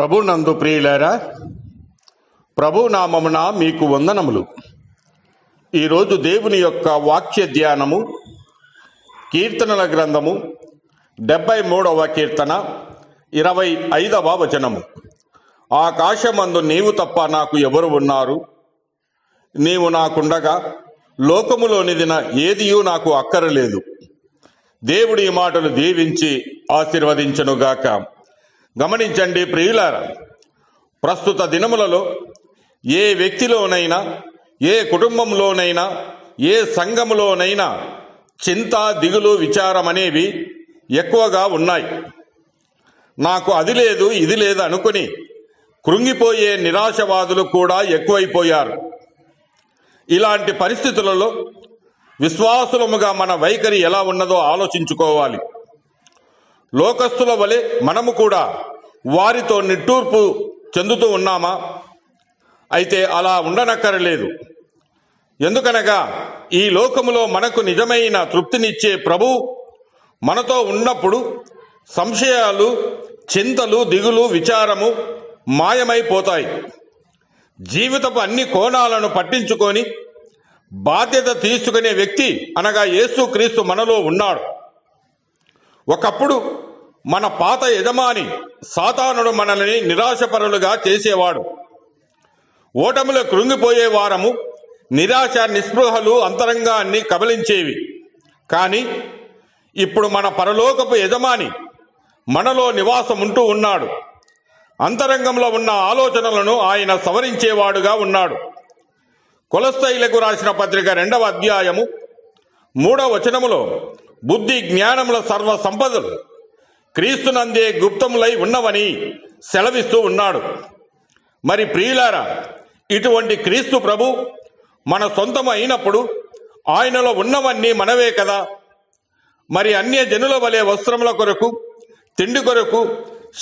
ప్రభు నందు ప్రియులారా, ప్రభు నామమున మీకు వందనములు. ఈరోజు దేవుని యొక్క వాక్య ధ్యానము కీర్తనల గ్రంథము 73వ కీర్తన 25వ వచనము. ఆకాశమందు నీవు తప్ప నాకు ఎవరు ఉన్నారు? నీవు నాకుండగా లోకములోనిది ఏదియూ నాకు అక్కరలేదు. దేవుడి మాటలు దీవించి ఆశీర్వదించునుగాక. గమనించండి ప్రియులారా, ప్రస్తుత దినములలో ఏ వ్యక్తిలోనైనా, ఏ కుటుంబంలోనైనా, ఏ సంఘములోనైనా చింత, దిగులు, విచారం అనేవి ఎక్కువగా ఉన్నాయి. నాకు అది లేదు, ఇది లేదు అనుకుని కృంగిపోయే నిరాశవాదులు కూడా ఎక్కువైపోయారు. ఇలాంటి పరిస్థితులలో విశ్వాసులముగా మన వైఖరి ఎలా ఉన్నదో ఆలోచించుకోవాలి. లోకస్తుల వలె మనము కూడా వారితో నిట్టూర్పు చెందుతూ ఉన్నామా? అయితే అలా ఉండనక్కరలేదు. ఎందుకనగా ఈ లోకములో మనకు నిజమైన తృప్తినిచ్చే ప్రభువు మనతో ఉన్నప్పుడు సంశయాలు, చింతలు, దిగులు, విచారము మాయమైపోతాయి. జీవితపు అన్ని కోణాలను పట్టించుకొని బాధ్యత తీసుకునే వ్యక్తి అనగా యేసుక్రీస్తు మనలో ఉన్నాడు. ఒకప్పుడు మన పాత యజమాని సాతానుడు మనల్ని నిరాశపరులుగా చేసేవాడు. ఓటమిలో కృంగిపోయే వారము, నిరాశ, నిస్పృహలు అంతరంగాన్ని కబలించేవి. కానీ ఇప్పుడు మన పరలోకపు యజమాని మనలో నివాసం ఉంటూ ఉన్నాడు. అంతరంగంలో ఉన్న ఆలోచనలను ఆయన సవరించేవాడుగా ఉన్నాడు. కొలొస్సీయులకు రాసిన పత్రిక 2వ అధ్యాయము 3వ వచనములో బుద్ధి జ్ఞానముల సర్వ సంపదలు క్రీస్తునందే గుప్తములై ఉన్నవని సెలవిస్తూ ఉన్నాడు. మరి ప్రియులారా, ఇటువంటి క్రీస్తు ప్రభు మన సొంతం అయినప్పుడు ఆయనలో ఉన్నవన్నీ మనవే కదా. మరి అన్య జనుల వలె వస్త్రముల కొరకు, తిండి కొరకు,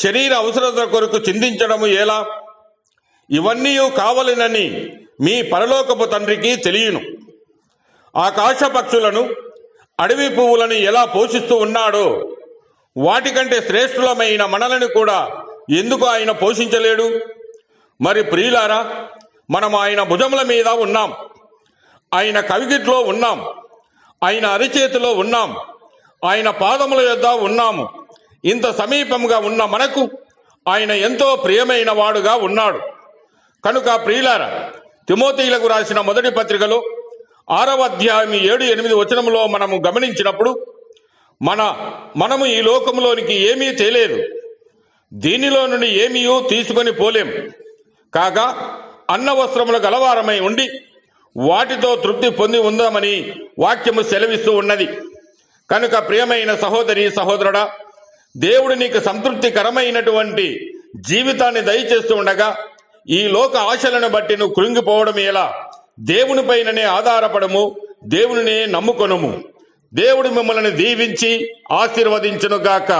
శరీర అవసరతల కొరకు చిందించడము ఎలా? ఇవన్నీ కావలెనని మీ పరలోకపు తండ్రికి తెలియను. ఆకాశ పక్షులను, అడవి పువ్వులను ఎలా పోషిస్తూ ఉన్నాడో వాటికంటే శ్రేష్ఠులమైన మనలను కూడా ఎందుకు ఆయన పోషించలేడు? మరి ప్రియులారా, మనం ఆయన భుజముల మీద ఉన్నాం, ఆయన కవిగిట్లో ఉన్నాం, ఆయన అరిచేతిలో ఉన్నాం, ఆయన పాదముల యొద్ద ఉన్నాము. ఇంత సమీపంగా ఉన్న మనకు ఆయన ఎంతో ప్రియమైన వాడుగా ఉన్నాడు. కనుక ప్రియులారా, తిమోతీయులకు రాసిన మొదటి పత్రికలో 6వ అధ్యాయం 7-8 వచనములో మనము గమనించినప్పుడు మనము ఈ లోకములోనికి ఏమీ తేలేదు, దీనిలో నుండి ఏమీ తీసుకొని పోలేం. కాగా అన్న వస్త్రములు గలవారమై ఉండి వాటితో తృప్తి పొంది ఉందామని వాక్యము సెలవిస్తూ ఉన్నది. కనుక ప్రియమైన సహోదరి, సహోదరుడా, దేవుడు నీకు సంతృప్తికరమైనటువంటి జీవితాన్ని దయచేస్తూ ఉండగా ఈ లోక ఆశలను బట్టి నువ్వు కృంగిపోవడం ఎలా? దేవునిపైననే ఆధారపడము, దేవునినే నమ్ముకొనుము. దేవుడు మిమ్మల్ని దీవించి ఆశీర్వదించునుగాక.